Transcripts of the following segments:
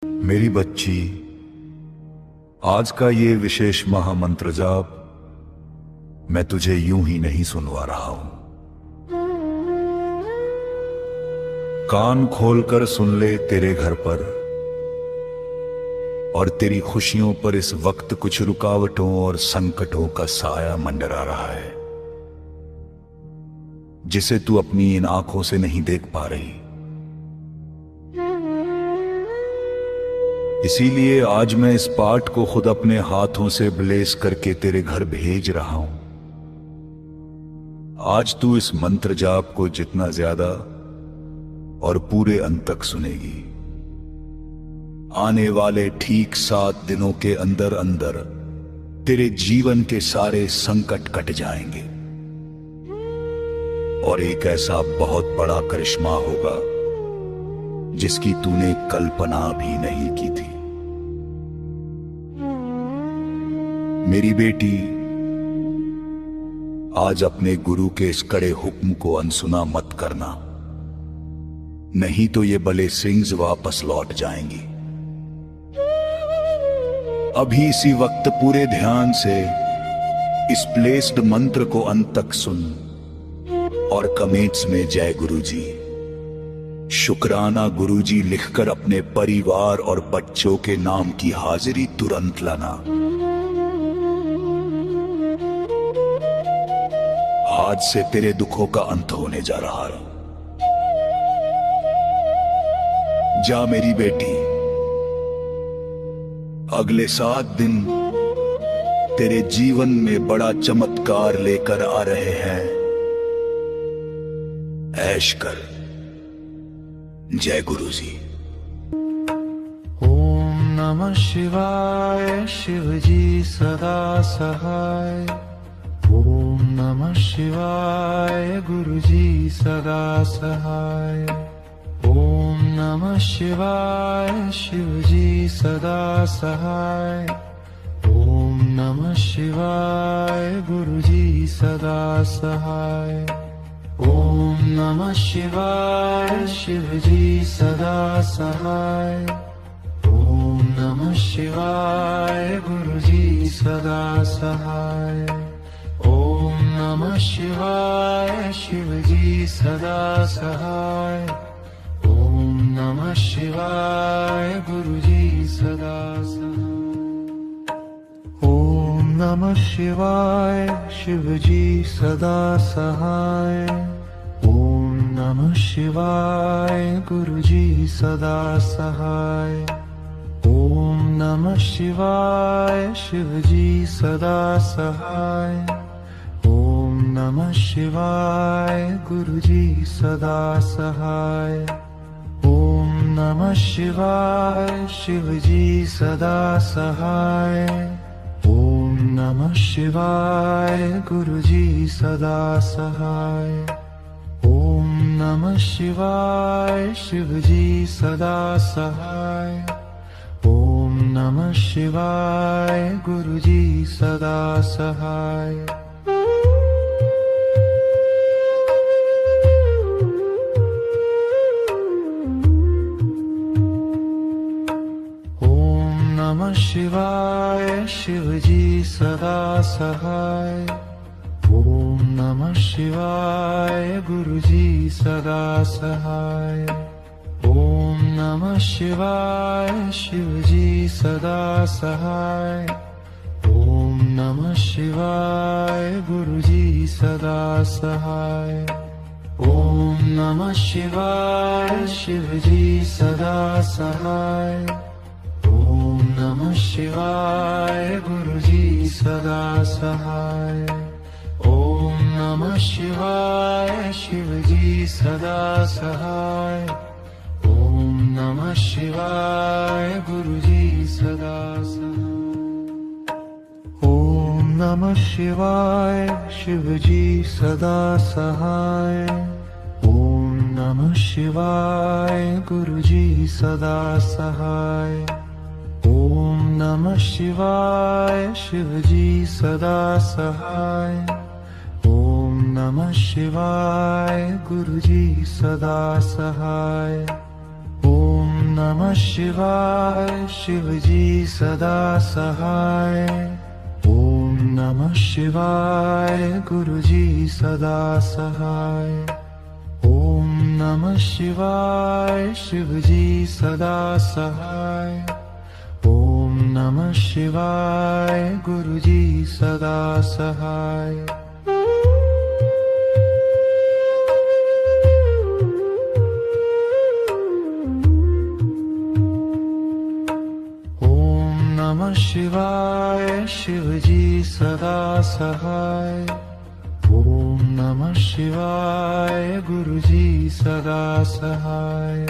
मेरी बच्ची, आज का ये विशेष महामंत्र जाप मैं तुझे यूं ही नहीं सुनवा रहा हूं। कान खोलकर सुन ले। तेरे घर पर और तेरी खुशियों पर इस वक्त कुछ रुकावटों और संकटों का साया मंडरा रहा है, जिसे तू अपनी इन आंखों से नहीं देख पा रही। इसीलिए आज मैं इस पाठ को खुद अपने हाथों से ब्लेस करके तेरे घर भेज रहा हूं। आज तू इस मंत्र जाप को जितना ज्यादा और पूरे अंत तक सुनेगी, आने वाले ठीक 7 दिनों के अंदर अंदर तेरे जीवन के सारे संकट कट जाएंगे और एक ऐसा बहुत बड़ा करिश्मा होगा जिसकी तूने कल्पना भी नहीं की थी। मेरी बेटी, आज अपने गुरु के इस कड़े हुक्म को अनसुना मत करना, नहीं तो ये बले सिंग्स वापस लौट जाएंगी। अभी इसी वक्त पूरे ध्यान से इस प्लेस्ड मंत्र को अंत तक सुन और कमेंट्स में जय गुरुजी, शुक्राना गुरुजी लिखकर अपने परिवार और बच्चों के नाम की हाजिरी तुरंत लाना। आज से तेरे दुखों का अंत होने जा रहा है। जा मेरी बेटी, अगले 7 दिन तेरे जीवन में बड़ा चमत्कार लेकर आ रहे हैं। ऐश कर। जय गुरुजी। ओम नमः शिवाय। शिवजी सदा सहाय। ओम नमः शिवाय। गुरुजी सदा सहाय। ओम नमः शिवाय। शिवजी सदा सहाय। ओम नमः शिवाय। गुरुजी सदा सहाय। ओम नमः शिवाय। शिवजी सदा सहाय। ओम नमः शिवाय। गुरुजी सदा सहाय। ओम नमः शिवाय। शिवजी सदा सहाय। ओम नमः शिवाय। गुरुजी सदा सहाय। ओम नमः शिवाय। शिवजी सदा सहाय। ओम नमः शिवाय। गुरुजी सदा सहाय। ओम नमः शिवाय। शिवजी सदा सहाय। ओम नमः शिवाय। गुरुजी सदा सहाय। ओम नमः शिवाय। शिवजी सदा सहाय। ओम नमः शिवाय। गुरुजी सदा सहाय। ओम नमः शिवाय। शिवजी सदा सहाय। ओम नमः शिवाय। गुरुजी सदा सहाय। ओम नमः शिवाय। शिवजी सदा सहाय। ओम नमः शिवाय। गुरुजी सदा सहाय। ओम नमः शिवाय। शिवजी सदा सहाय। ओम नमः शिवाय। गुरुजी सदा सहाय। ओम नमः शिवाय। शिवजी सदा सहाय। ओम नमः शिवाय। गुरुजी सदा सहाय। ओम नमः शिवाय। शिवजी सदा सहाय। ओम नमः शिवाय। गुरुजी सदा सहाय। ओम नमः शिवाय। शिवजी सदा सहाय। ओम नमः शिवाय। गुरुजी सदा सहाय। ओम नमः शिवाय। शिवजी सदा सहाय। ओम नमः शिवाय। गुरुजी सदा सहाय। ओम नमः शिवाय शिव जी सदा सहाय। ओम नमः शिवाय गुरु जी सदा सहाय। ओम नमः शिवाय शिव जी सदा सहाय। ओम नमः शिवाय गुरु जी सदा सहाय। ओम नमः शिवाय शिव जी सदा सहाय। ओम नमः शिवाय गुरु जी सदा सहाय।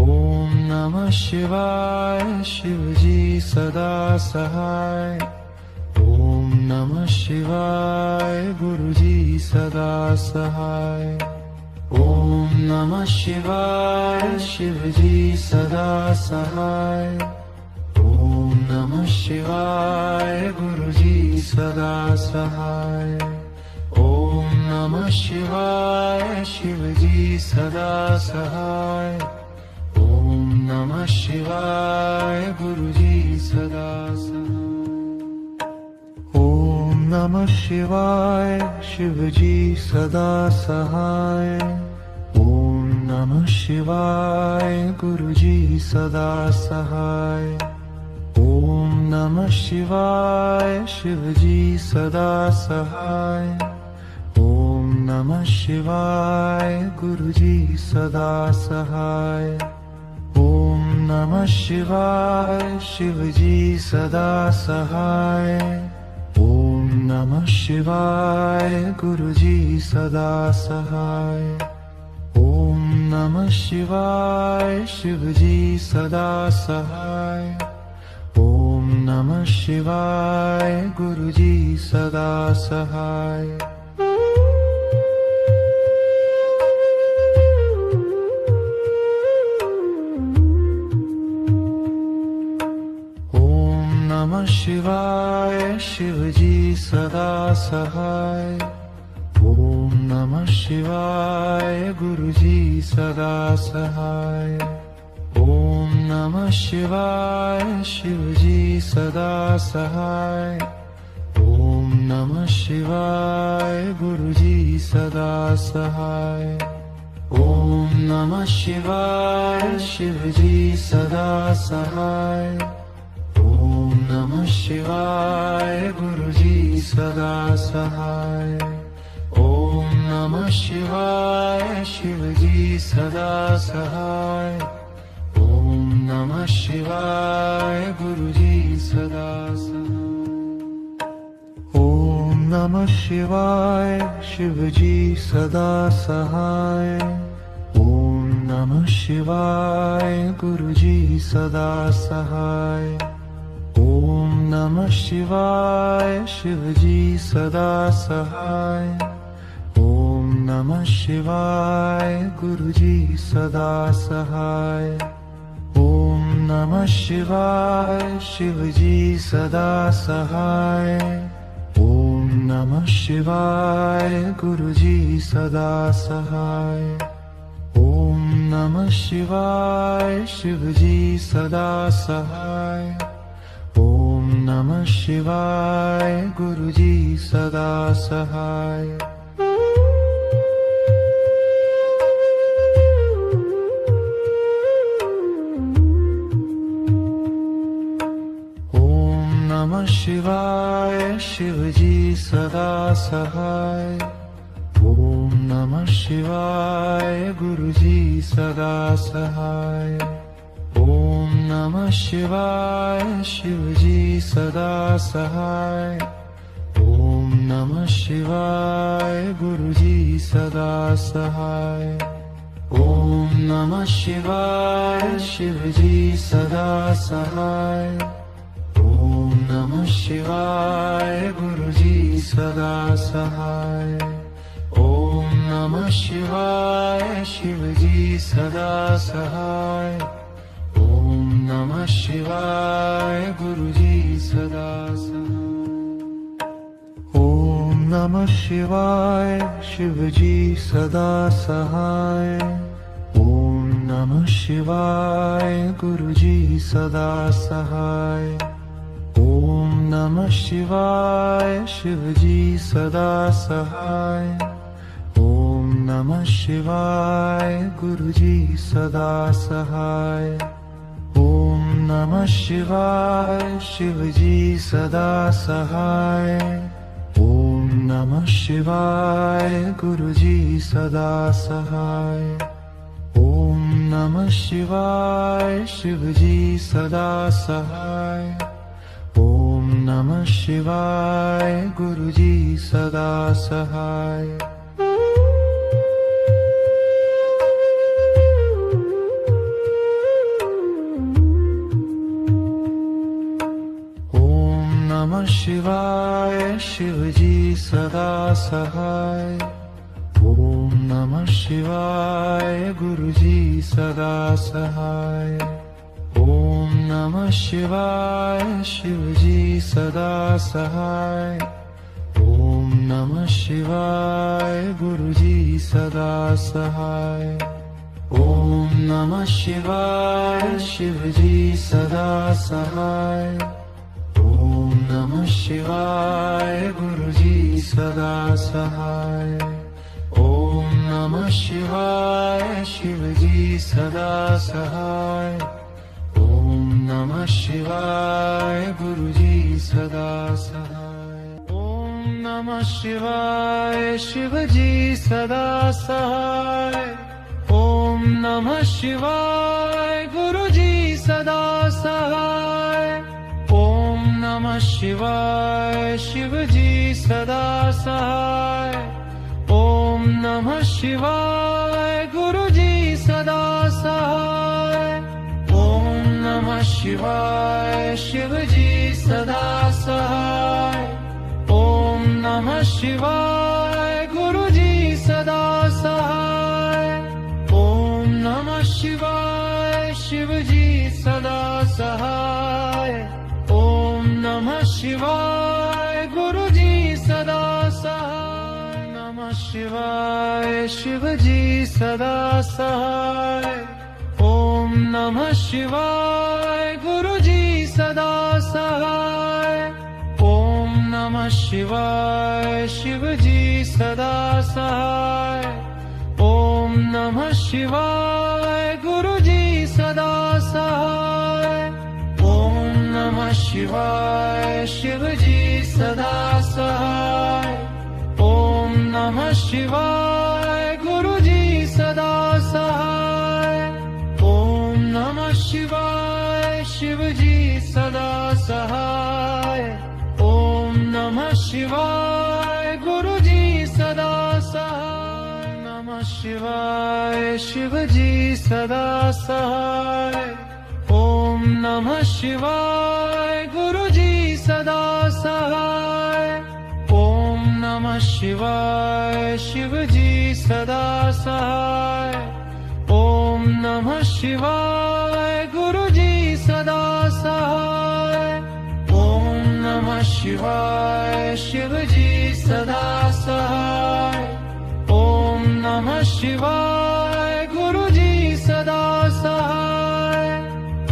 ओम नमः शिवाय शिव जी सदा सहाय। ओम नमः शिवाय गुरु जी सदा सहाय। ओम नमः शिवाय शिव जी सदा सहाय। ओम नमः शिवाय गुरु जी सदा सहाय। ओम नमः शिवाय शिव जी सदा सहाय। ओम नमः शिवाय गुरु जी सदा सहाय। ओम नमः शिवाय शिव जी सदा सहाय। ओम नमः शिवाय गुरु जी सदा सहाय। ओम नमः शिवाय शिव जी सदा सहाय। ओम नमः शिवाय गुरु जी सदा सहाय। ओम नमः शिवाय शिव जी सदा सहाय। ओम नमः शिवाय गुरु जी सदा सहाय। ओम नमः शिवाय शिव जी सदा सहाय। ओम नमः शिवाय गुरु जी सदा सहाय। ओम नमः शिवाय शिव जी सदा सहाय। ओम नमः शिवाय गुरु जी सदा सहाय। ओम नमः शिवाय शिव जी सदा सहाय। ओम नमः शिवाय गुरु जी सदा सहाय। ओम नमः शिवाय शिव जी सदा सहाय। ओम नमः शिवाय गुरु जी सदा सहाय। ओम नमः शिवाय शिव जी सदा सहाय। ओम नमः शिवाय गुरु जी सदा सहाय। ओम नमः शिवाय शिव जी सदा सहाय। ओम नमः शिवाय गुरु जी सदा सहाय। ओम नमः शिवाय शिव जी सदा सहाय। ओम नमः शिवाय गुरु जी सदा सहाय। ओम नमः शिवाय शिव जी सदा सहाय। ओम नमः शिवाय गुरु जी सदा सहाय। ओम नमः शिवाय शिव जी सदा सहाय। ओम नमः शिवाय गुरु जी सदा सहाय। ओम नमः शिवाय शिव जी सदा सहाय। ओम नमः शिवाय गुरु जी सदा सहाय। ओम नमः शिवाय शिव जी सदा सहाय। ओम नमः शिवाय गुरु जी सदा सहाय। ओम नमः शिवाय शिव जी सदा सहाय। ओम नमः शिवाय गुरु जी सदा सहाय। ओम नमः शिवाय शिव जी सदा सहाय। ओम नमः शिवाय गुरु जी सदा सहाय। ओम नमः शिवाय शिव जी सदा सहाय। ओम नमः शिवाय गुरुजी सदा सहाय। ओम नमः शिवाय शिवजी सदा सहाय। ओम नमः शिवाय गुरुजी सदा सहाय। ओम नमः शिवाय शिवजी सदा सहाय। ओम नमः शिवाय गुरुजी सदा सहाय। ओम नमः शिवाय शिवजी सदा सहाय। ओम नमः शिवाय गुरुजी सदा सहाय। ओम नमः शिवाय शिवजी सदा सहाय। ओम नमः शिवाय गुरुजी सदा सहाय। ओम नमः शिवाय शिवजी सदा सहाय। ओम नमः शिवाय गुरुजी सदा सहाय। ओम नमः शिवाय शिवजी सदा सहाय। ओम नमः शिवाय गुरुजी सदा सहाय। ओम नमः शिवाय शिवजी सदा सहाय। ओम नमः शिवाय गुरुजी सदा सहाय। ओम नमः शिवाय शिवजी सदा सहाय। ओम नमः शिवाय गुरुजी सदा सहाय। ओम नमः शिवाय शिवजी सदा सहाय। ओम नमः शिवाय गुरुजी सदा सहाय। ओम नमः शिवाय शिवजी सदा सहाय। ओम नमः शिवाय गुरुजी सदा सहाय। ओम नमः शिवाय शिवजी सदा सहाय। ओम नमः शिवाय गुरुजी सदा सहाय। नमः शिवाय शिवजी सदा सहाय। ओम नमः शिवाय गुरुजी सदा सहाय। ओम नमः शिवाय शिवजी सदा सहाय। ओम नमः शिवाय गुरुजी सदा सहाय। ओम नमः शिवाय शिवजी सदा सहाय। ओम नमः शिवाय गुरुजी सदा सहाय। ओम नमः शिवाय शिवजी सदा सहाय। ओम नमः शिवाय गुरुजी सदा सहाय। नमः शिवाय शिवजी सदा सहाय। ओम नमः शिवाय गुरुजी सदा सहाय। ओम नमः शिवाय शिवजी सदा सहाय। ओम नमः शिवाय गुरुजी सदा सहाय। ओम नमः शिवाय शिवजी सदा सहाय। ओम नमः शिवाय गुरुजी सदा सहाय।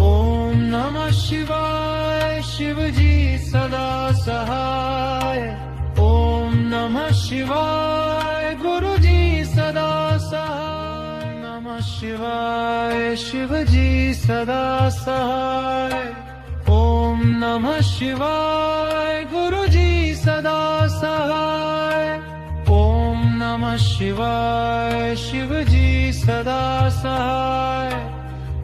ओम नमः शिवाय शिवजी सदा सहाय। ओम नमः शिवाय गुरुजी सदा सहाय। नमः शिवाय शिवजी सदा सहाय। ओम नमः शिवाय गुरुजी सदा सहाय। ओम नमः शिवाय शिवजी सदा सहाय।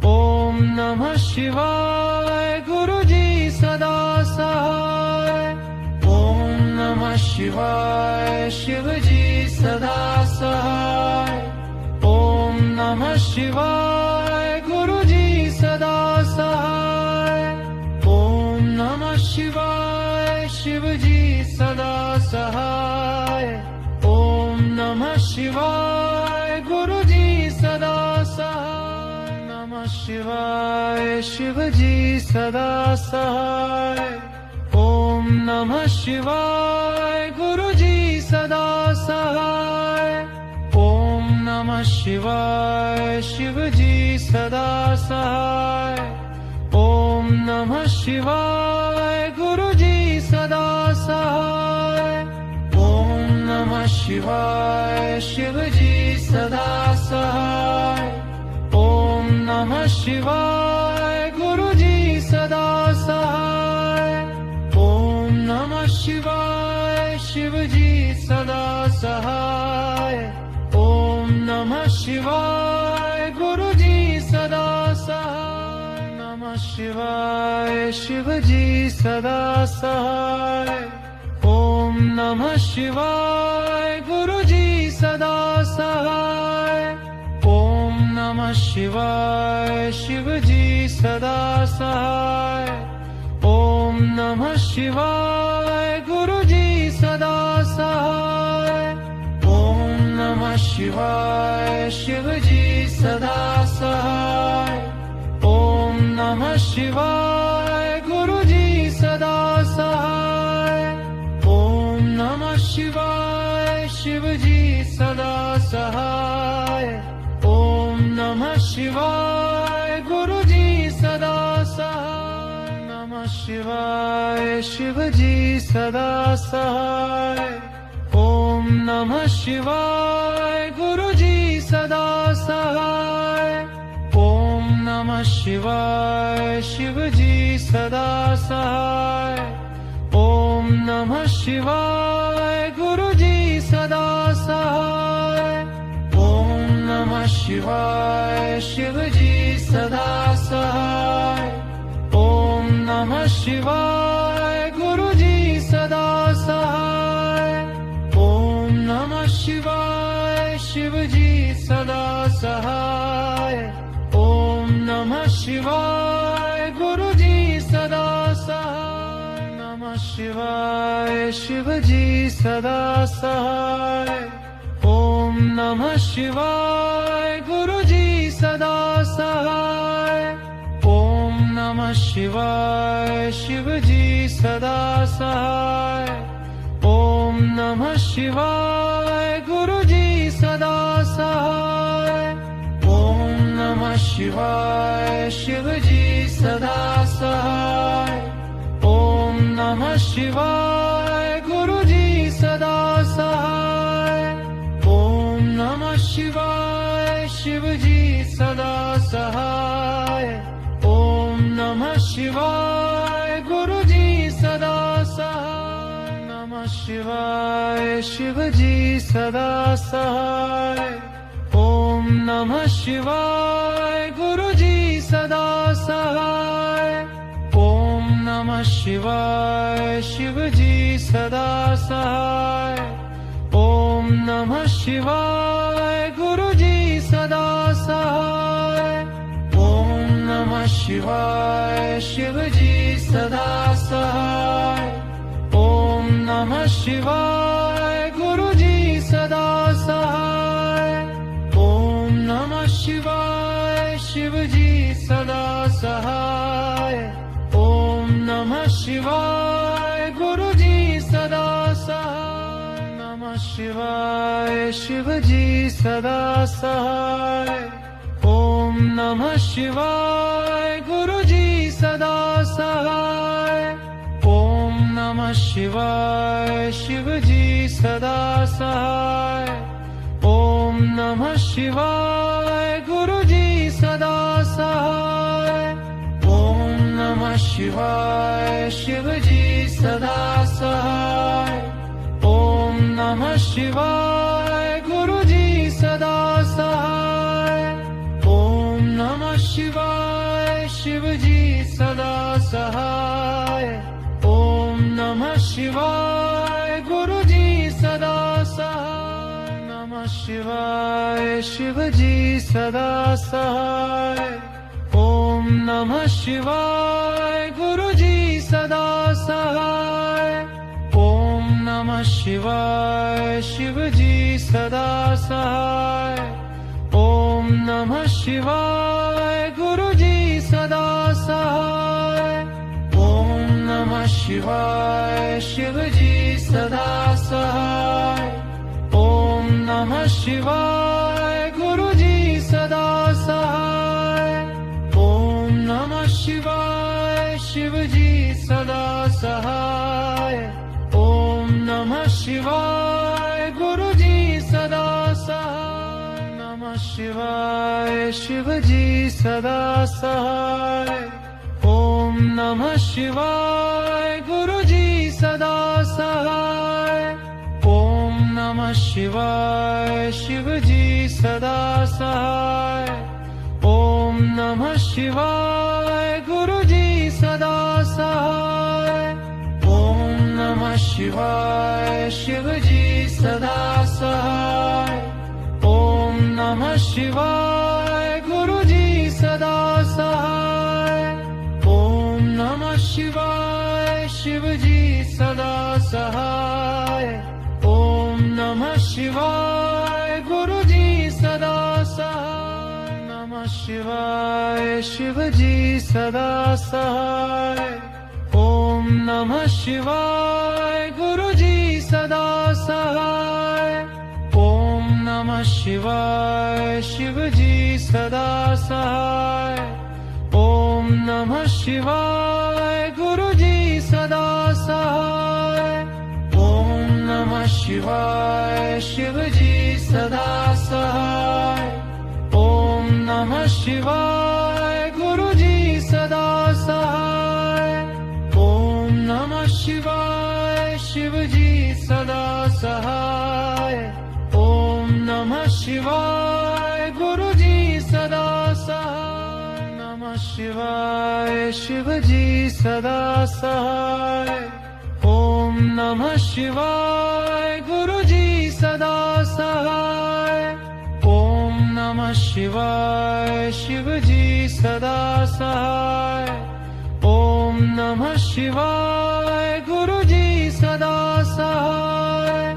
ओम नमः शिवाय गुरुजी सदा सहाय। ओम नमः शिवाय शिवजी सदा सहाय। ओम नमः शिवाय गुरुजी सदा सहाय। ओम नमः शिवाय शिवजी सदा सहाय। ओम नमः शिवाय गुरुजी सदा सहाय। नमः शिवाय शिवजी सदा सहाय। ओम नमः शिवाय गुरुजी सदा सहाय। ओम नमः नमः शिवाय शिव जी सदा सहाय। ओम नमः शिवाय गुरु जी सदा सहाय। ओम नमः शिवाय शिव जी सदा सहाय। ओम नमः शिवाय गुरु जी सदा सहाय। ओम नमः शिवाय शिव जी सदा सहाय। ओम नमः शिवाय गुरु जी सदा सहाय। नमः शिवाय शिव जी सदा सहाय। ओम नमः शिवाय गुरु जी सदा सहाय। ओम नमः शिवाय शिव जी सदा सहाय। ओम नमः शिवाय गुरु जी सदा सहाय। ओम नमः शिवाय शिव जी सदा सहाय। ओम नमः शिवाय गुरु जी सदा सहाय। ओम नमः शिवाय शिव जी सदा सहाय। ओम नमः शिवाय गुरु जी सदा सहाय। नमः शिवाय शिव जी सदा सहाय। ओम नमः शिवाय गुरु जी सदा सहाय। ओम नमः शिवाय शिव जी सदा सहाय। ओम नमः शिवाय गुरु जी सदा सहाय। ओम नमः शिवाय शिव जी सदा सहाय। ओम नमः शिवाय गुरु जी सदा सहाय। ओम नमः शिवाय शिव जी सदा सहाय। ओम नमः शिवाय गुरु जी सदा सहाय। नमः शिवाय शिव जी सदा सहाय। ओम नमः शिवाय गुरु जी सदा सहाय। ओम नमः शिवाय शिव जी सदा सहाय। ओम नमः शिवाय गुरु जी सदा सहाय। ओम नमः शिवाय शिव जी सदा सहाय। ओम नमः शिवाय गुरु जी सदा सहाय। ओम नमः शिवाय शिव जी सदा सहाय। ओम नमः शिवाय गुरु जी सदा सहाय। नमः शिवाय शिव जी सदा सहाय। ओम नमः शिवाय गुरु जी सदा सहाय। ओम नमः शिवाय शिव जी सदा सहाय। ओम नमः शिवाय गुरु जी सदा सहाय। ओम नमः शिवाय शिव जी सदा सहाय। ओम नमः शिवाय गुरु जी सदा सहाय। ओम नमः शिवाय शिव जी सदा सहाय। ओम नमः शिवाय गुरु जी सदा सहाय। नमः शिवाय शिव जी सदा सहाय। ओम नमः शिवाय गुरु जी सदा सहाय। ओम नमः शिवाय शिव जी सदा सहाय। ओम नमः शिवाय गुरु जी सदा सहाय। ओम नमः शिवाय शिव जी सदा सहाय। ओम नमः शिवाय गुरु जी सदा सहाय। ओम नमः शिवाय शिव जी सदा सहाय। ओम नमः शिवाय गुरु जी सदा सहाय। नमः शिवाय शिव जी सदा सहाय। ओम नमः शिवाय गुरु जी सदा सहाय। ओम नमः शिवाय शिव जी सदा सहाय। ओम नमः शिवाय गुरु जी सदा सहाय। ओम नमः शिवाय शिव जी सदा सहाय। ओम नमः शिवाय गुरु शिवजी सदा सहाय। ओम नमः शिवाय गुरुजी सदा सहाय। नमः शिवाय शिवजी सदा सहाय। ओम नमः शिवाय गुरुजी सदा सहाय। ओम नमः शिवाय शिवजी सदा सहाय। ओम नमः शिवाय गुरुजी सदा सहाय। ओम नमः शिवाय शिवजी सदा सहाय। ओम नमः शिवाय गुरुजी सदा सहाय। ओम नमः शिवाय शिवजी सदा सहाय। ओम नमः शिवाय गुरुजी सदा सहाय। नमः शिवाय शिवजी सदा सहाय। ओम नमः शिवाय गुरुजी सदा सहाय। ओम नमः शिवाय शिवजी सदा सहाय। ओम नमः शिवाय गुरुजी सदा सहाय। ओम नमः शिवाय शिवजी सदा सहाय। ओम नमः शिवाय गुरुजी सदा सहाय। ओम नमः शिवाय शिवजी सदा सहाय। ओम नमः शिवाय गुरुजी सदा सहाय। नमः शिवाय शिवजी सदा सहाय। ओम नमः शिवाय गुरुजी सदा सहाय। ओम नमः शिवाय शिवजी सदा सहाय। ओम नमः शिवाय गुरुजी सदा सहाय।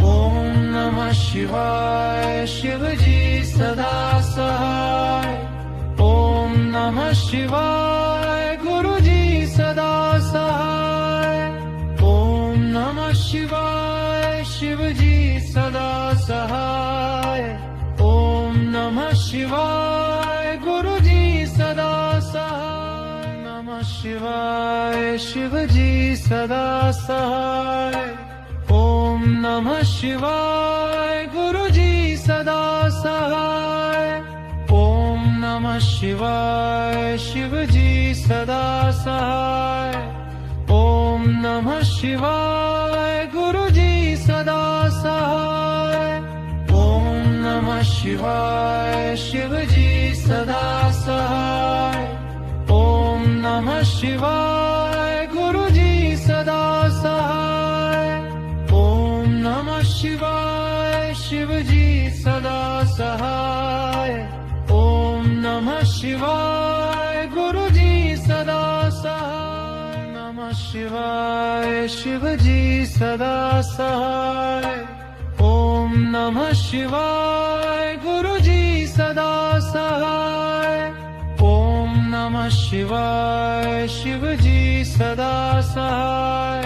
ओम नमः शिवाय शिवजी सदा सहाय। ओम नमः शिवाय गुरुजी सदा सहाय। ओम नमः शिवाय शिवजी सदा सहाय। ओम नमः शिवाय गुरुजी सदा सहाय। नमः शिवाय शिवजी सदा सहाय। ओम नमः शिवाय गुरुजी सदा सहाय। ओम नमः शिवाय शिवजी सदा सहाय। ओम नमः शिवाय गुरुजी सदा सहाय। ओम नमः शिवाय शिवजी सदा सहाय। ओम नमः शिवाय गुरुजी सदा सहाय। ओम नमः शिवाय शिवजी सदा सहाय। ओम नमः शिवाय गुरुजी सदा सहाय। नमः शिवाय शिवजी सदा सहाय। ओम नमः शिवाय गुरुजी सदा सहाय। ओम नमः शिवाय शिवजी सदा सहाय।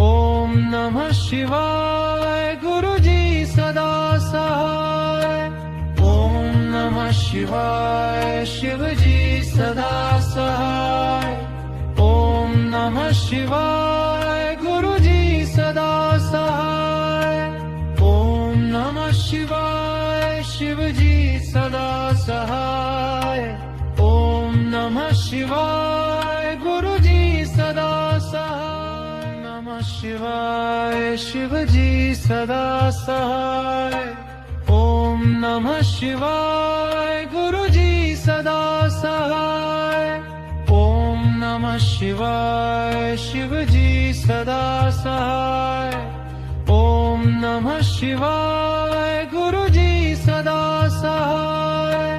ओम नमः शिवाय गुरुजी सदा सहाय। ओम नमः शिवाय शिवजी सदा सहाय। ओम नमः शिवाय गुरुजी सदा सहाय। ओम नमः शिवाय शिवजी सदा सहाय। ओम नमः शिवाय गुरुजी सदा सहाय। नमः शिवाय शिवजी सदा सहाय। ओम नमः शिवाय गुरुजी सदा सहाय। ओम नमः शिवाय शिवजी सदा सहाय। ओम नमः शिवाय गुरुजी सदा सहाय।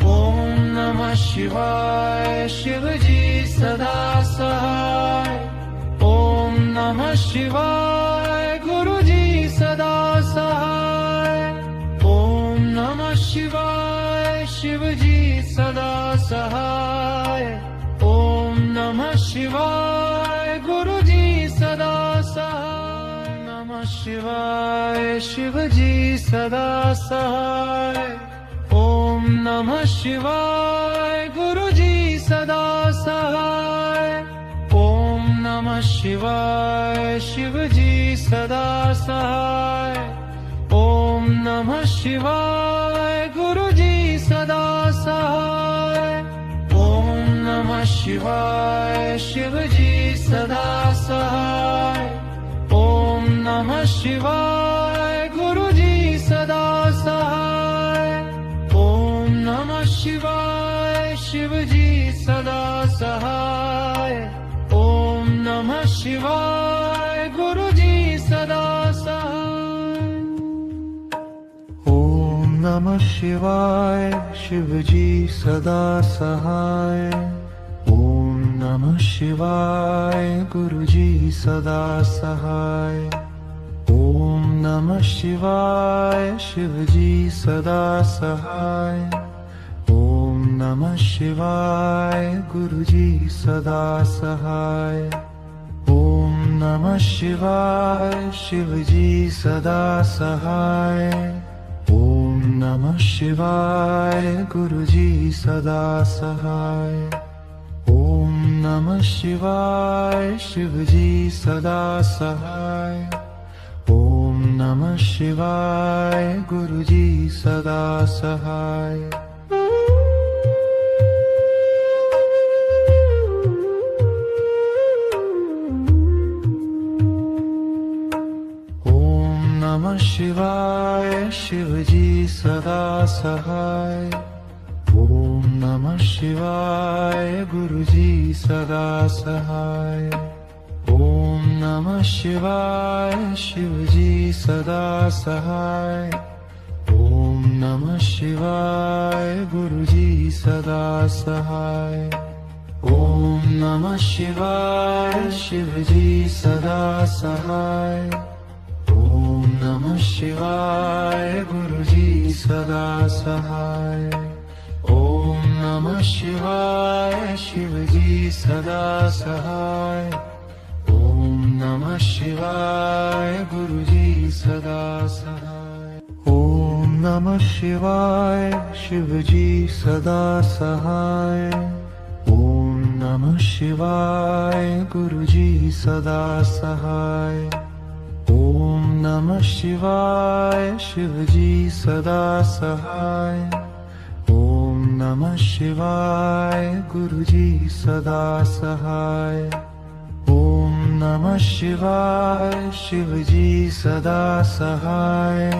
ओम नमः शिवाय शिवजी सदा सहाय। ओम नमः शिवाय गुरुजी सदा सहाय। ओम नमः शिवाय शिवजी सदा सहाय। ओम नमः शिवाय गुरुजी सदा सहाय। नमः शिवाय शिवजी सदा सहाय। ओम नमः शिवाय गुरुजी सदा सहाय। नमः शिवाय शिवजी सदा सहाय ओम नमः शिवाय गुरुजी सदा सहाय ओम नमः शिवाय शिवजी सदा सहाय ओम नमः शिवाय गुरुजी सदा सहाय ओम नमः शिवाय शिवजी सदा सहाय ओम नमः शिवाय गुरुजी सदा सहाय ओम नमः शिवाय शिवजी सदा सहाय ओम नमः शिवाय गुरुजी सदा सहाय ओम नमः शिवाय शिवजी सदा सहाय ओम नमः शिवाय गुरुजी सदा सहाय ओम नमः शिवाय शिवजी सदा सहाय ओम नमः शिवाय गुरुजी सदा सहाय ओम नमः शिवाय शिवजी सदा सहाय ओम नमः शिवाय गुरुजी सदा सहाय ओम नमः शिवाय शिवजी सदा सहाय ओम नमः शिवाय गुरुजी सदा सहाय ओम नमः शिवाय शिवजी सदा सहाय ओम नमः शिवाय गुरुजी सदा सहाय ओम नमः शिवाय शिवजी सदा सहाय ओम नमः शिवाय गुरुजी सदा सहाय ओम नमः शिवाय शिवजी सदा सहाय ओम नमः शिवाय गुरुजी सदा सहाय ओम नमः शिवाय शिवजी सदा सहाय ओम नमः शिवाय गुरुजी सदा सहाय ओम नमः शिवाय शिवजी सदा सहाय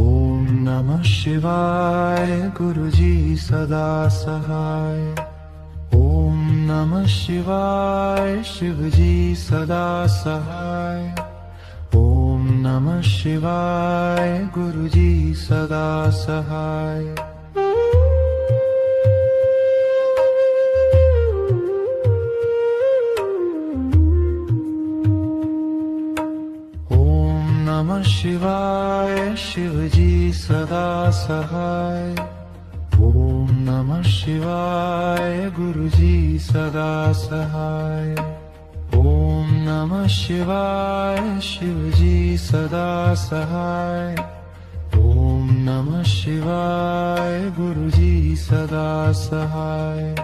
ओम नमः शिवाय गुरुजी सदा सहाय ओम नमः शिवाय शिवजी सदा सहाय ओम नमः शिवाय गुरुजी सदा सहाय ओम नमः शिवाय शिवजी सदा सहाय ओम नमः शिवाय गुरुजी सदा सहाय ओम नमः शिवाय शिवजी सदा सहाय ओम नमः शिवाय गुरुजी सदा सहाय ओम नमः शिवाय शिवजी सदा सहाय ओम नमः शिवाय गुरुजी सदा सहाय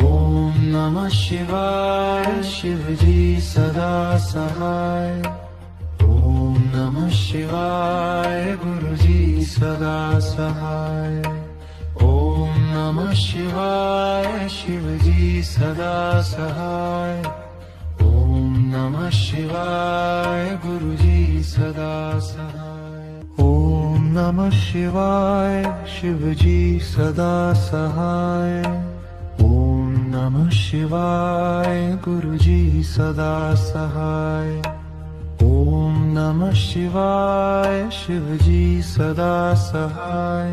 ओम नमः शिवाय शिवजी सदा सहाय ओम नमः शिवाय गुरुजी सदा सहाय ओम नमः शिवाय शिवजी सदा सहाय ओम नमः शिवाय गुरुजी सदा सहाय ओम नमः शिवाय शिवजी सदा सहाय ओम नमः शिवाय गुरुजी सदा सहाय ओम नमः शिवाय शिवजी सदा सहाय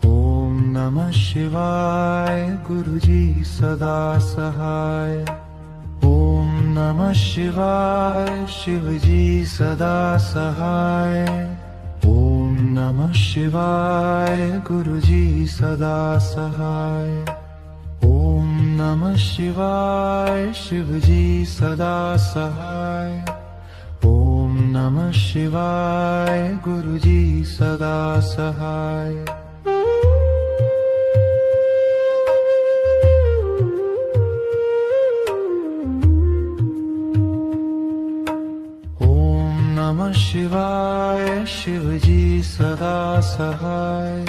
ओम नमः शिवाय गुरुजी सदा सहाय ओम नमः शिवाय शिवजी सदा सहाय ओम नमः शिवाय गुरुजी सदा सहाय ओम नमः शिवाय शिवजी सदा सहाय ओम नमः शिवाय गुरुजी सदा सहाय शिव जी सदा सहाय।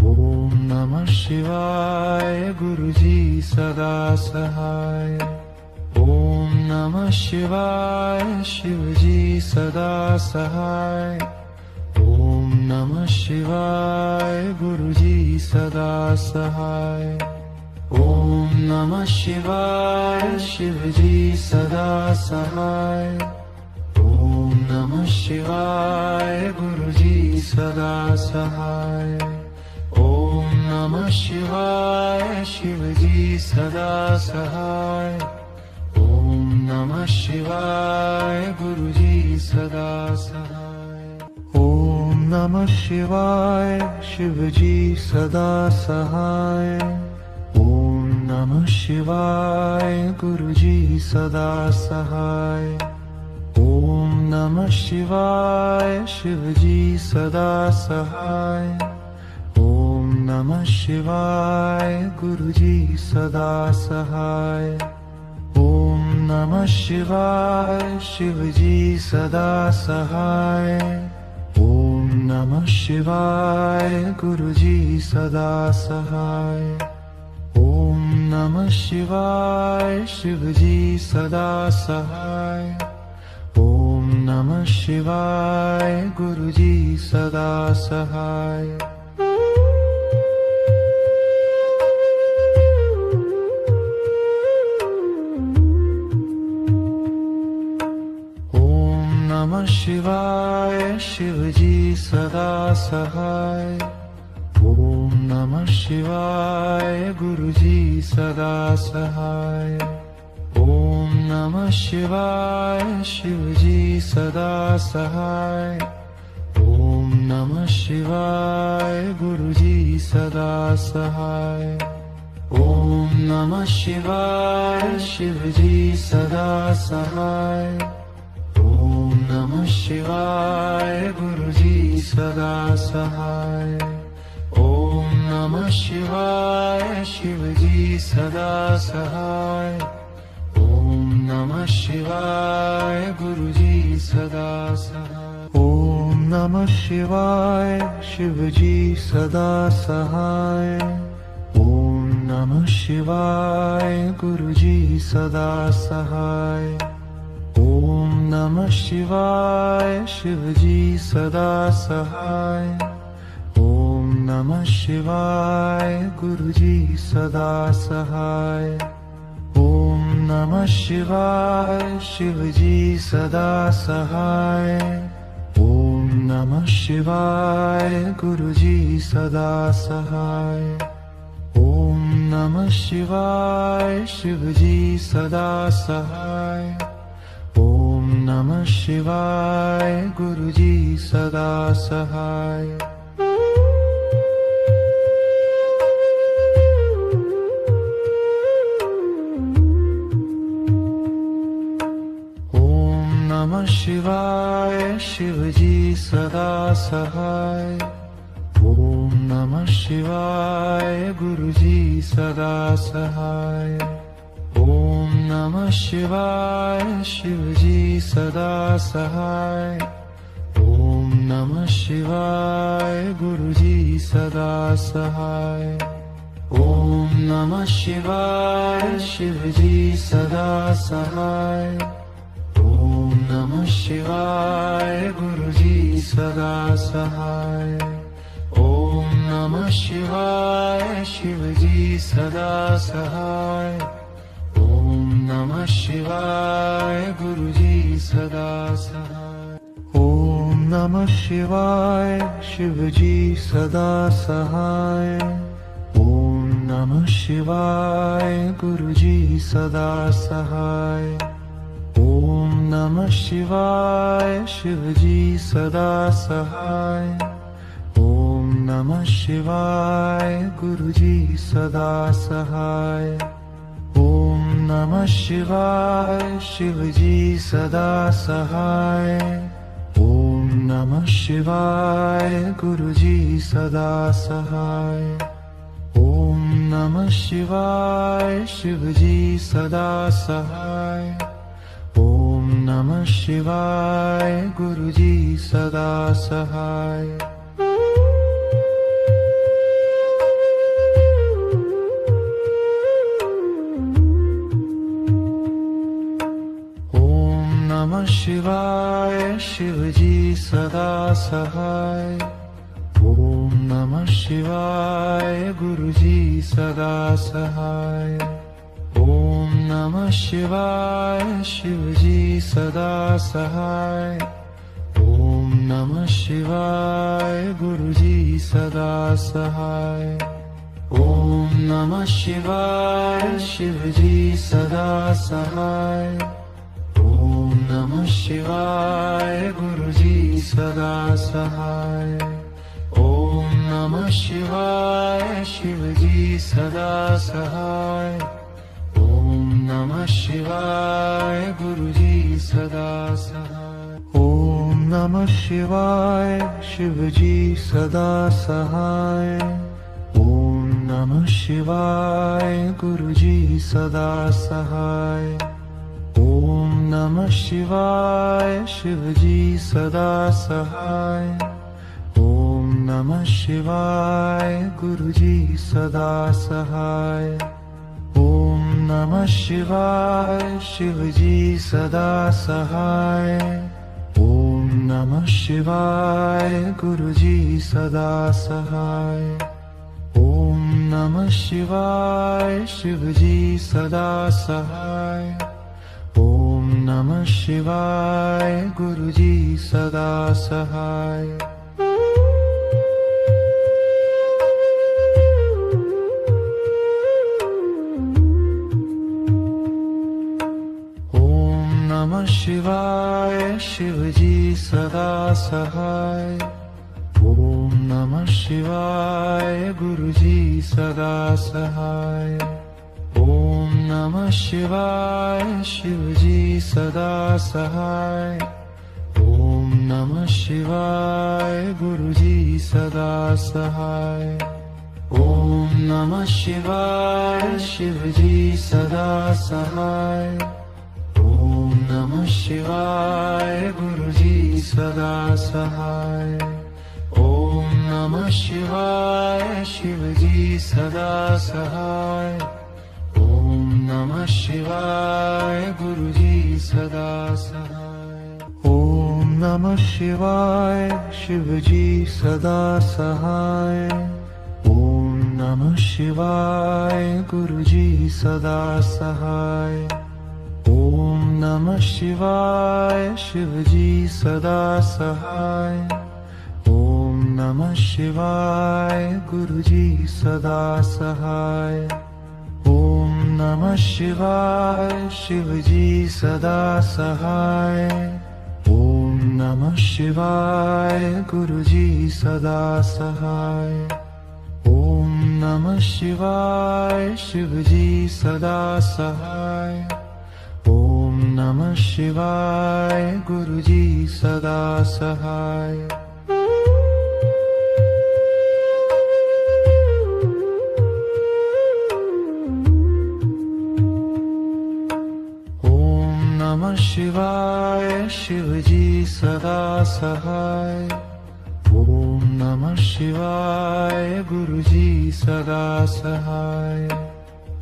ओम नमः शिवाय गुरु जी सदा सहाय। ओम नमः शिवाय शिव जी सदा सहाय। ओम नमः शिवाय गुरु जी सदा सहाय। ओम नमः शिवाय शिव जी सदा सहाय। ओम नमः शिवाय गुरु जी सदा सहाय। ओम नमः शिवाय शिव जी सदा सहाय। ओम नमः शिवाय गुरु जी सदा सहाय। ओम नमः शिवाय शिव जी सदा सहाय। ओम नमः शिवाय गुरु जी सदा सहाय। ओम नमः शिवाय शिव जी सदा सहाय। ओम नमः शिवाय गुरु जी सदा सहाय। ओम नमः शिवाय शिव जी सदा सहाय। ओम नमः शिवाय गुरु जी सदा सहाय। ओम नमः शिवाय शिव जी सदा सहाय। ओम नमः शिवाय गुरु जी सदा सहाय। ओम नमः शिवाय शिव जी सदा सहाय। ओम नमः शिवाय गुरु जी सदा सहाय। ओम नमः शिवाय शिव जी सदा सहाय। ओम नमः शिवाय गुरु जी सदा सहाय। ओम नमः शिवाय शिव जी सदा सहाय। ओम नमः शिवाय गुरु जी सदा सहाय। ओम नमः शिवाय शिव जी सदा सहाय। ओम नमः शिवाय गुरु जी सदा सहाय। ओम नमः शिवाय शिव जी सदा सहाय। ओम नमः शिवाय गुरु जी सदा सहाय। ओम नमः शिवाय शिव जी सदा सहाय। ओम नमः शिवाय गुरु जी सदा सहाय। ओम नमः शिवाय शिव जी सदा सहाय। ओम नमः शिवाय गुरु जी सदा सहाय। ओम नमः शिवाय शिव जी सदा सहाय। ओम नमः शिवाय गुरु जी सदा सहाय। ओम नमः शिवाय शिव जी सदा सहाय। ओम नमः शिवाय गुरु जी सदा सहाय। ओम नमः शिवाय शिव जी सदा सहाय। ओम नमः शिवाय गुरु जी सदा सहाय। ओम नमः शिवाय शिव जी सदा सहाय। ओम नमः शिवाय गुरु जी सदा सहाय। ओम नमः शिवाय शिव जी सदा सहाय। ओम नमः शिवाय गुरु जी सदा सहाय। ओम नमः शिवाय शिव जी सदा सहाय। ओम नमः शिवाय गुरु जी सदा सहाय। ओम नमः शिवाय शिव जी सदा सहाय। ओम नमः शिवाय गुरु जी सदा सहाय। ओम नमः शिवाय शिव जी सदा सहाय। ओम नमः शिवाय गुरु जी सदा सहाय। ओम नमः शिवाय शिव जी सदा सहाय। ओम नमः शिवाय गुरुजी सदा सहाय। ओम नमः शिवाय शिवजी सदा सहाय। ओम नमः शिवाय गुरुजी सदा सहाय। ओम नमः शिवाय शिवजी सदा सहाय। ओम नमः शिवाय गुरुजी सदा सहाय। ओम नमः शिवाय शिवजी सदा सहाय। ओम नमः शिवाय गुरुजी सदा सहाय। ओम नमः शिवाय शिवजी सदा सहाय। ओम नमः शिवाय गुरुजी सदा सहाय। ओम नमः शिवाय शिवजी सदा सहाय। ओम नमः शिवाय गुरुजी सदा सहाय। ओम नमः शिवाय शिवजी सदा सहाय। ओम नमः शिवाय गुरुजी सदा सहाय। ओम नमः शिवाय शिवजी सदा सहाय। ओम नमः शिवाय गुरुजी सदा सहाय। ओम नमः शिवाय शिवजी सदा सहाय। ओम नमः शिवाय गुरुजी सदा सहाय। ओम नमः शिवाय शिवजी सदा सहाय। ओम नमः शिवाय गुरुजी सदा सहाय। ओम नमः शिवाय शिवजी सदा सहाय। ओम नमः शिवाय गुरुजी सदा सहाय। ओम नमः शिवाय शिवजी सदा सहाय। ओम नमः शिवाय गुरुजी सदा सहाय। ओम नमः शिवाय शिवजी सदा सहाय। ओम नमः शिवाय गुरुजी सदा सहाय। ओम नमः शिवाय शिवजी सदा सहाय। ओम नमः शिवाय गुरुजी सदा सहाय। ओम नमः शिवाय शिवजी सदा सहाय। ओम नमः शिवाय गुरुजी सदा सहाय। ओम नमः शिवाय शिवजी सदा सहाय। ओम नमः शिवाय गुरुजी सदा सहाय। ओम नमः शिवाय शिवजी सदा सहाय। ओम नमः शिवाय गुरुजी सदा सहाय। ओम नमः शिवाय शिवजी सदा सहाय। ओम नमः शिवाय गुरुजी सदा सहाय।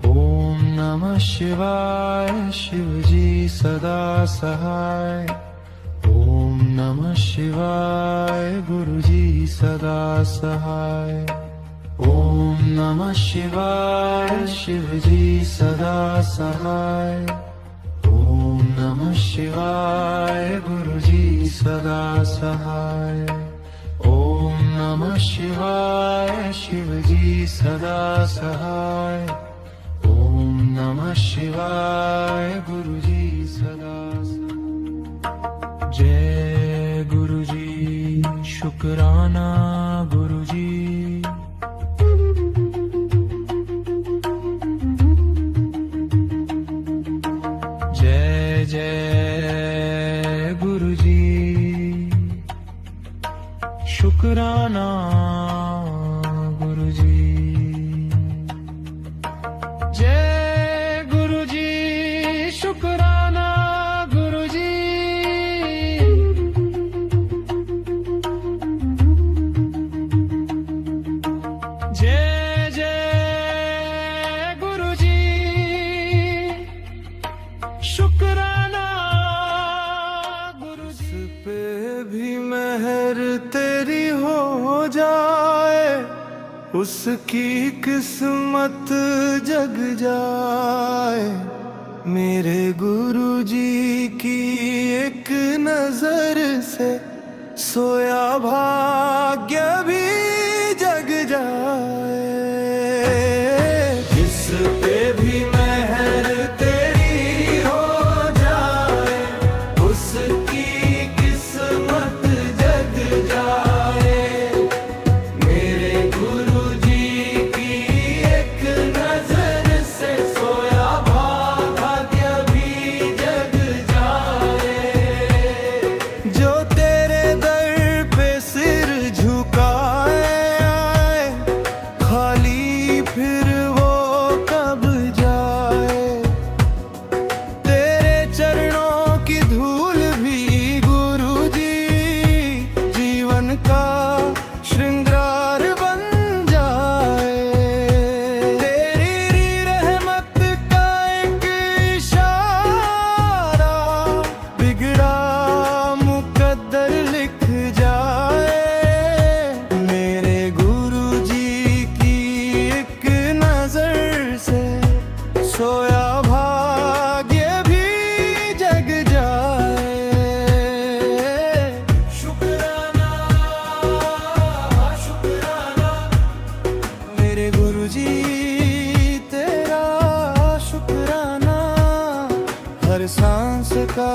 ओम नमः शिवाय शिवजी सदा सहाय। ओम नमः शिवाय गुरुजी सदा सहाय। ओम नमः शिवाय शिवजी सदा सहाय। ओम नमः शिवाय गुरुजी सदा सहाय। ओम नमः शिवाय शिवजी सदा सहाय। ओम नमः शिवाय गुरुजी सदा सहाय। जय गुरुजी शुक्राना गुरुजी। जय जय गुरुजी शुक्राना गुरुजी। जय गुरुजी शुक्राना गुरुजी। शुक्राना गुरु जी पे भी मेहर तेरी हो जाए, उसकी किस्मत जग जाए। मेरे गुरु जी की एक नजर से सोया भाग्य भी जग जाए। जिस पे भी मेहर तेरी हो जाए, उसकी किस्मत जग जाए। मेरे गुरु जी की एक नजर से सोया भाग्य भी जग जाए। जो तेरे दर पे सिर झुकाए आए, खाली फिर वो कब जाए। तेरे चरणों की धूल भी गुरु जी जीवन का श्रृंगार बन जाए। तेरी रहमत का एक इशारा बिगड़ा मुकद्दर लिख जाए। मेरे गुरु जी की एक नजर से सोया भाग्य भी जग जाए। शुक्राना शुक्राना मेरे गुरु जी तेरा शुक्राना। हर सांस का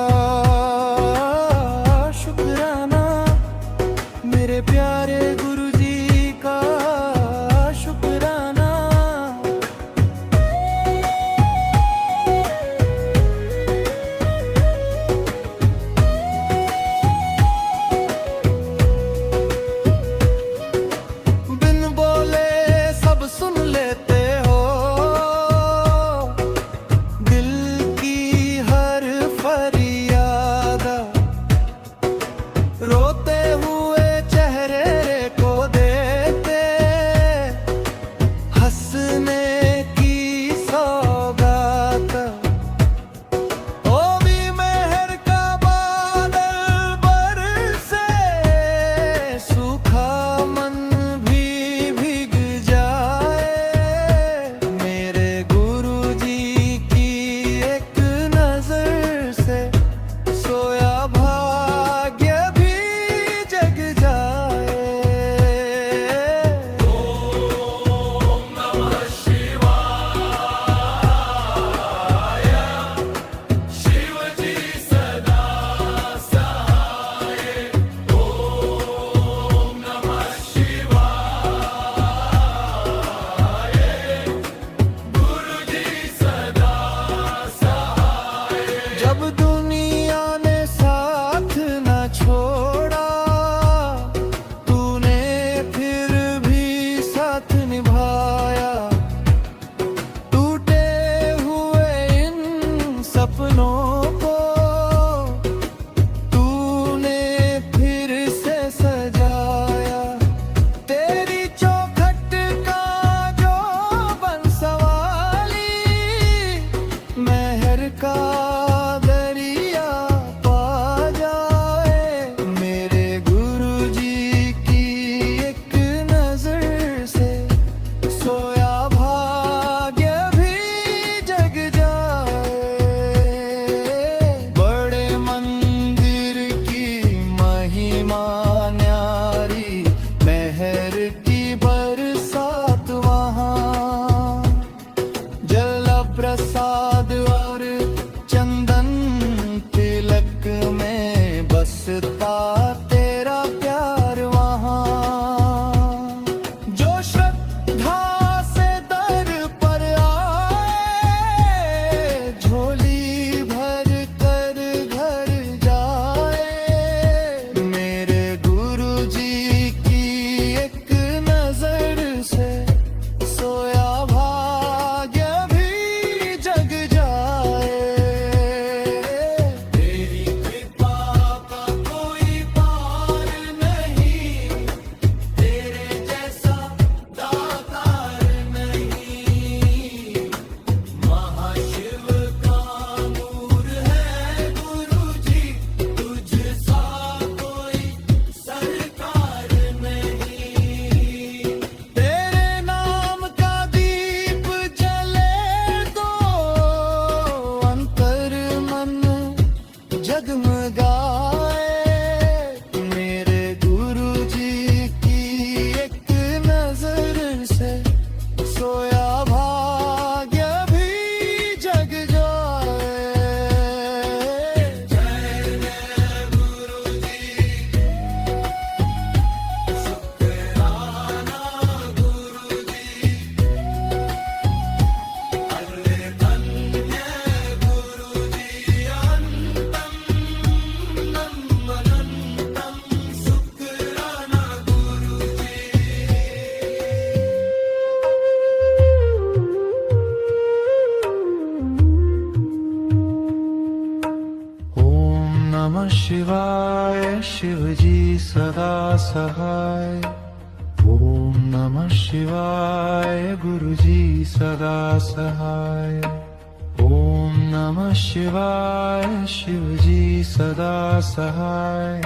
शुक्राना, मेरे प्यारे गुरु जी का शुक्राना। बिन बोले सब सुन लेते हो, दिल की हर फरियाद। रोते हुए चेहरे को देते हंसने की सौगात। ओ भी मेहर का बादल बरसे, सूखा मन भी भीग जाए। मेरे गुरु जी की एक नजर से सोया भाग्य भी जग जाए। ओम नमः शिवाय, शिव जी सदा सहाय। ओम नमः शिवाय, गुरु जी सदा सहाय। जब दुनिया ने साथ न छोड़ा, तूने फिर भी साथ निभाया। टूटे हुए इन सपनों को तूने फिर से सजाया। तेरी चौखट का जो बंसवाली, मेहर का दरिया नमः शिवाय शिव जी सदा सहाय। ओम नमः शिवाय गुरु जी सदा सहाय। ओम नमः शिवाय शिव जी सदा सहाय।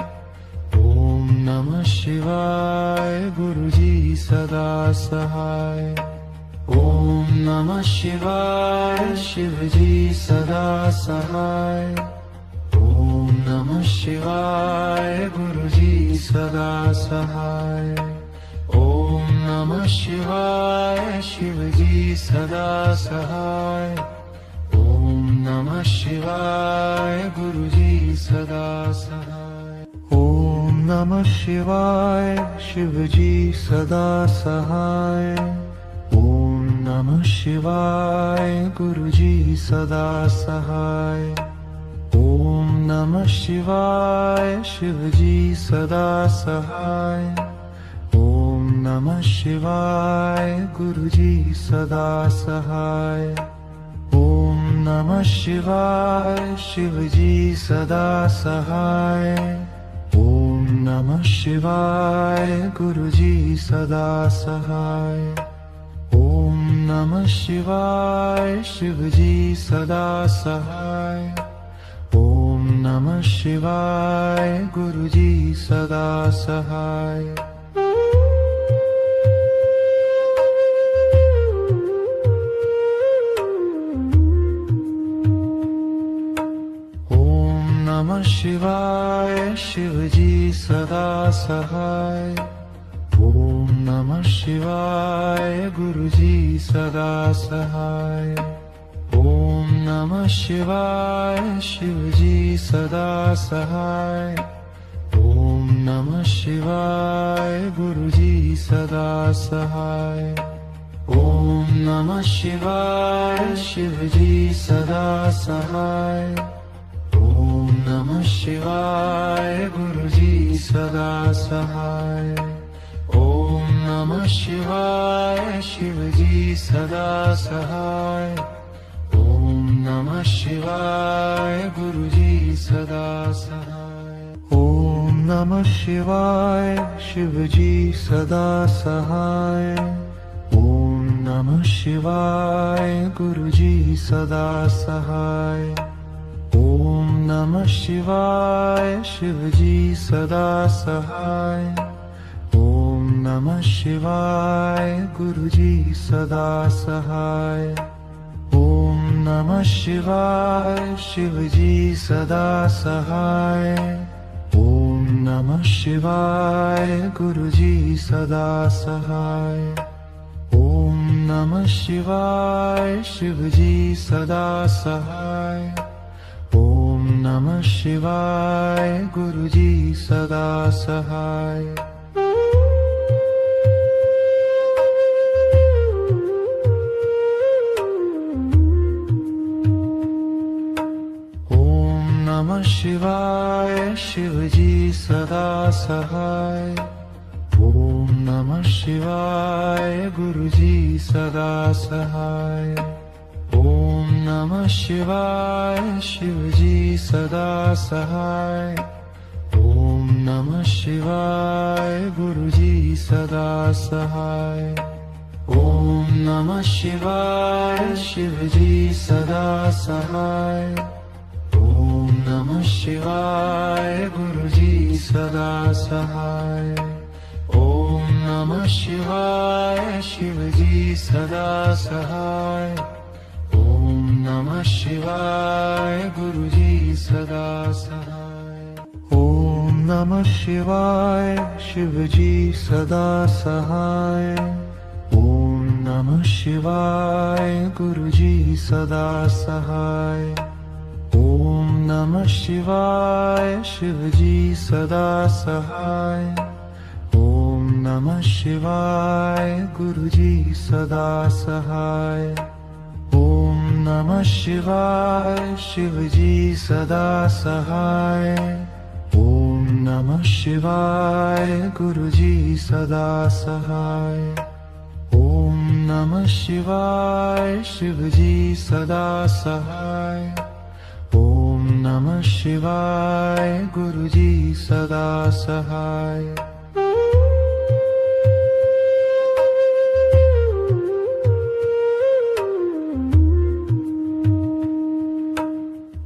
ओम नमः शिवाय गुरु जी सदा सहाय। ओम नमः शिवाय शिव जी सदा सहाय। ओम नमः शिवाय गुरु जी सदा सहाय। ओम नमः शिवाय शिव जी सदा सहाय। ओम नमः शिवाय गुरु जी सदा सहाय। ओम नमः शिवाय शिव जी सदा सहाय। ओम नमः शिवाय गुरु जी सदा सहाय। ओम नमः शिवाय शिव जी सदा सहाय। ओम नमः शिवाय गुरु जी सदा सहाय। ओम नमः शिवाय शिव जी सदा सहाय। ओम नमः शिवाय गुरु जी सदा सहाय। ओम नमः शिवाय शिव जी सदा सहाय। ओम नमः शिवाय गुरु जी सदा सहाय। ओम नमः शिवाय शिव जी सदा सहाय। ओम नमः शिवाय गुरु जी सदा सहाय। ओम नमः शिवाय शिव जी सदा सहाय। ओम नमः शिवाय गुरु जी सदा सहाय। ओम नमः शिवाय शिव जी सदा सहाय। ओम नमः शिवाय गुरु जी सदा सहाय। ओम नमः शिवाय शिव जी सदा सहाय। ओम नमः शिवाय गुरु जी सदा सहाय। ओम नमः शिवाय शिव जी सदा सहाय। ओम नमः शिवाय गुरु जी सदा सहाय। ओम नमः शिवाय शिव जी सदा सहाय। ओम नमः शिवाय गुरु जी सदा सहाय। ओम नमः शिवाय शिव जी सदा सहाय। ओम नमः शिवाय गुरु जी सदा सहाय। ओम नमः शिवाय शिव जी सदा सहाय। ओम नमः शिवाय गुरु जी सदा सहाय। ओम नमः शिवाय शिव जी सदा सहाय। ओम नमः शिवाय गुरु जी सदा सहाय। ओम नमः शिवाय शिव जी सदा सहाय। ओम नमः शिवाय गुरु जी सदा सहाय। ओम नमः शिवाय शिव जी सदा सहाय। ओम नमः शिवाय गुरु जी सदा सहाय। ओम नमः शिवाय शिव जी सदा सहाय। ओम नमः शिवाय गुरु जी सदा सहाय। ओम नमः शिवाय शिव जी सदा सहाय। ओम नमः शिवाय गुरु जी सदा सहाय। ओम नमः शिवाय शिव जी सदा सहाय। ओम नमः शिवाय गुरु जी सदा सहाय। ओम नमः शिवाय शिव जी सदा सहाय। ओम नमः शिवाय गुरु जी सदा सहाय। ओम नमः शिवाय शिव जी सदा सहाय। ओम नमः शिवाय गुरुजी सदा सहाय।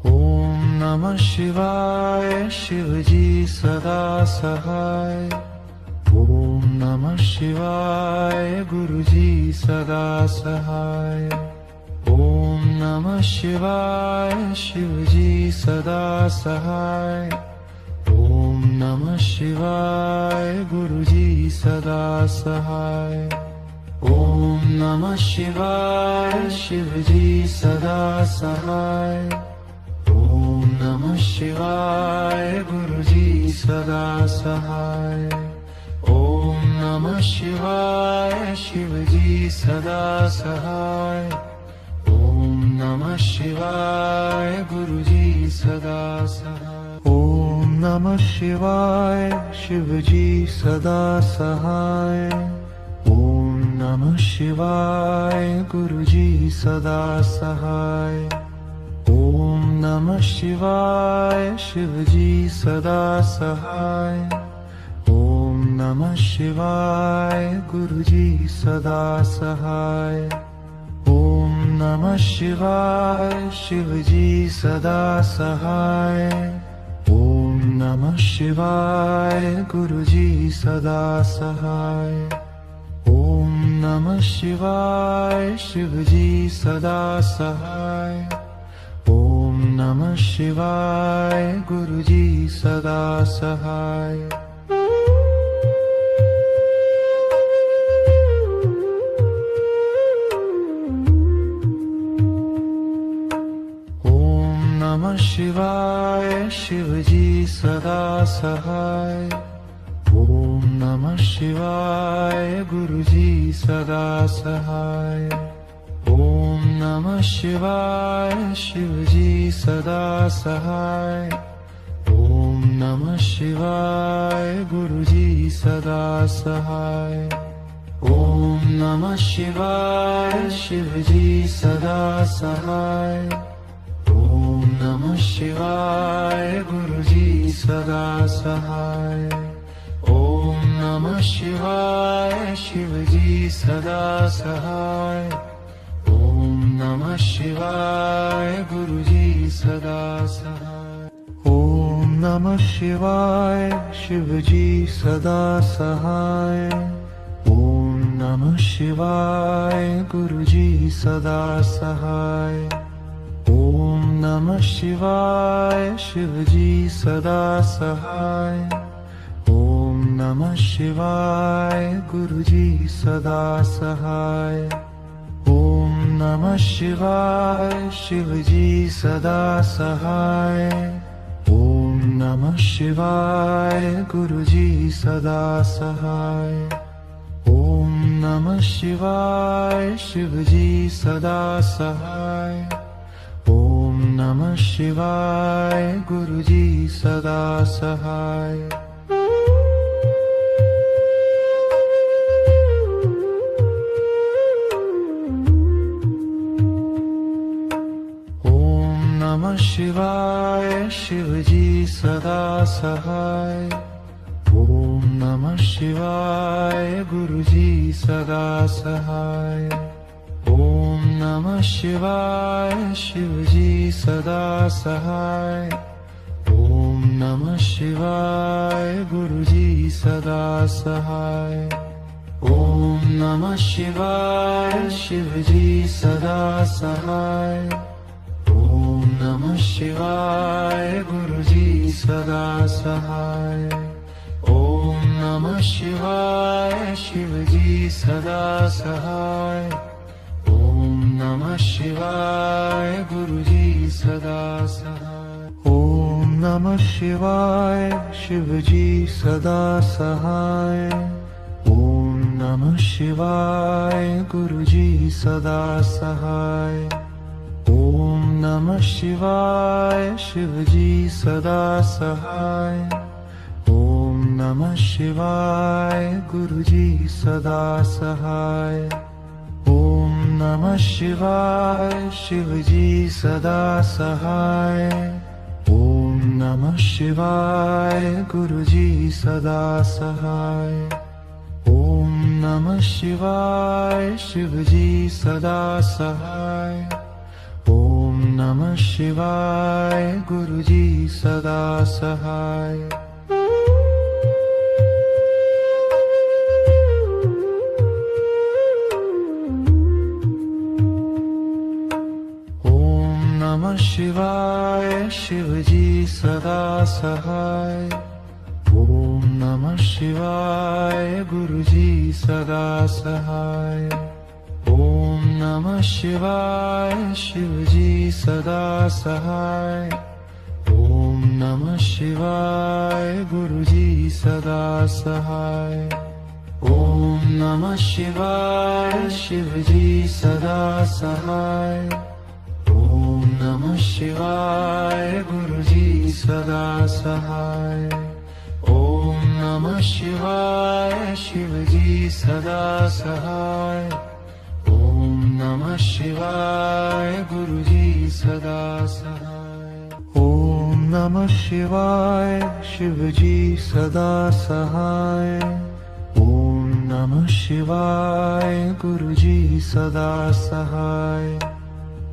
ओम नमः शिवाय शिवजी सदा सहाय। ओम नमः शिवाय गुरुजी सदा सहाय। ओम नमः शिवाय शिवजी सदा सहाय। ओम नमः शिवाय गुरुजी सदा सहाय। ओम नमः शिवाय शिवजी सदा सहाय। ओम नमः शिवाय गुरुजी सदा सहाय। ओम नमः शिवाय शिवजी सदा सहाय। ओम नमः शिवाय गुरुजी सदा सहाय। ओम नमः शिवाय शिवजी सदा सहाय। ओम नमः शिवाय गुरुजी सदा सहाय। ओम नमः शिवाय शिवजी सदा सहाय। ओम नमः शिवाय गुरुजी सदा सहाय। ओम नमः शिवाय शिवजी सदा सहाय। ओम नमः शिवाय गुरुजी सदा सहाय। ओम नमः शिवाय शिवजी सदा सहाय। ओम नमः शिवाय गुरुजी सदा सहाय। ओम नमः शिवाय शिवजी सदा सहाय। ओम नमः शिवाय गुरुजी सदा सहाय। ओम नमः शिवाय शिवजी सदा सहाय। ओम नमः शिवाय गुरुजी सदा सहाय। ओम नमः शिवाय शिवजी सदा सहाय। ओम नमः शिवाय गुरुजी सदा सहाय। ओम नमः शिवाय शिवजी सदा सहाय। ओम नमः शिवाय गुरुजी सदा सहाय। ओम नमः शिवाय शिवजी सदा सहाय। ओम नमः शिवाय गुरुजी सदा सहाय। ओम नमः शिवाय शिवजी सदा सहाय। ओम नमः शिवाय गुरुजी सदा सहाय। ओम नमः शिवाय शिवजी सदा सहाय। ओम नमः शिवाय गुरुजी सदा सहाय। ओम नमः शिवाय शिवजी सदा सहाय। ओम नमः शिवाय गुरुजी सदा सहाय। ओम नमः शिवाय शिवजी सदा सहाय। ओम नमः शिवाय गुरुजी सदा सहाय। ओम नमः शिवाय शिवजी सदा सहाय। ओम नमः शिवाय गुरुजी सदा सहाय। ओम नमः शिवाय शिवजी सदा सहाय। ओम नमः शिवाय गुरुजी सदा सहाय। ओम नमः शिवाय शिवजी सदा सहाय। ओम नमः शिवाय गुरुजी सदा सहाय। ओम नमः शिवाय शिवजी सदा सहाय। ओम नमः शिवाय गुरुजी सदा सहाय। ओम नमः शिवाय शिवजी सदा सहाय। ओम नमः शिवाय गुरुजी सदा सहाय। ओम नमः शिवाय शिवजी सदा सहाय। ओम नमः नमः शिवाय गुरुजी सदा सहाय। ओम नमः शिवाय शिवजी सदा सहाय। ओम नमः शिवाय गुरुजी सदा सहाय। नमः शिवाय शिवजी सदा सहाय। ओम नमः शिवाय गुरुजी सदा सहाय। ओम नमः शिवाय शिवजी सदा सहाय। ओम नमः शिवाय गुरुजी सदा सहाय। ओम नमः शिवाय शिवजी सदा सहाय। ओम नमः शिवाय गुरुजी सदा सहाय। ओम नमः शिवाय शिवजी सदा सहाय। ओम नमः शिवाय गुरुजी सदा सहाय। ओम नमः शिवाय शिवजी सदा सहाय। ओम नमः शिवाय गुरुजी सदा सहाय।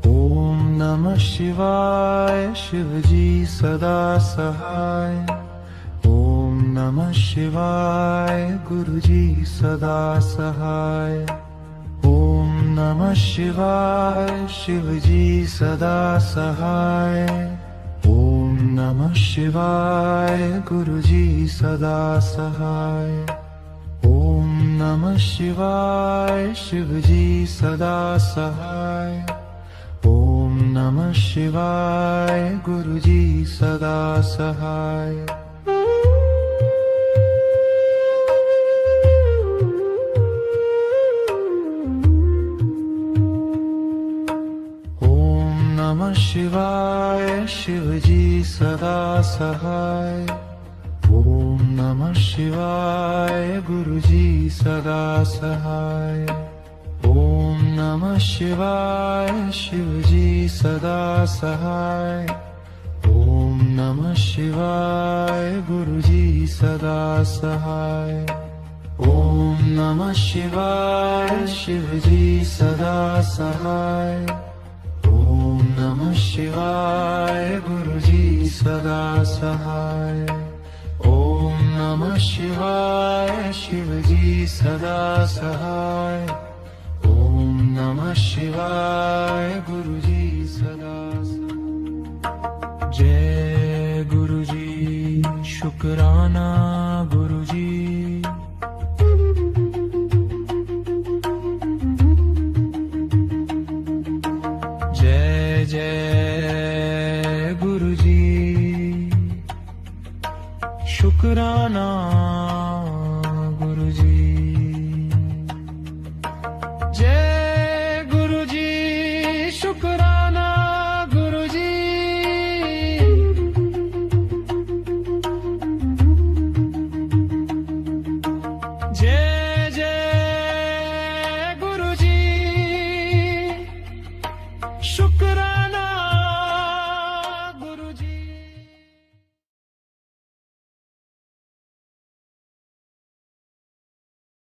ओम नमः शिवाय शिवजी सदा सहाय। ओम नमः शिवाय गुरुजी सदा सहाय। ओम नमः शिवाय शिवजी सदा सहाय। ओम नमः शिवाय गुरुजी सदा सहाय। ओम नमः शिवाय शिवजी सदा सहाय। ओम नमः शिवाय गुरुजी सदा सहाय। ओम नमः शिवाय शिवजी सदा सहाय। ओम नमः शिवाय गुरुजी सदा सहाय। ओम नमः शिवाय शिवजी सदा सहाय। ओम नमः शिवाय गुरुजी सदा सहाय। ओम नमः शिवाय शिवजी सदा सहाय। ओम नमः शिवाय गुरुजी सदा सहाय। ओम नमः शिवाय शिवजी सदा सहाय। ओम नमः शिवाय गुरुजी सदा सहाय। जय गुरुजी शुक्राना गुरुजी। जय जय गुरुजी शुक्राना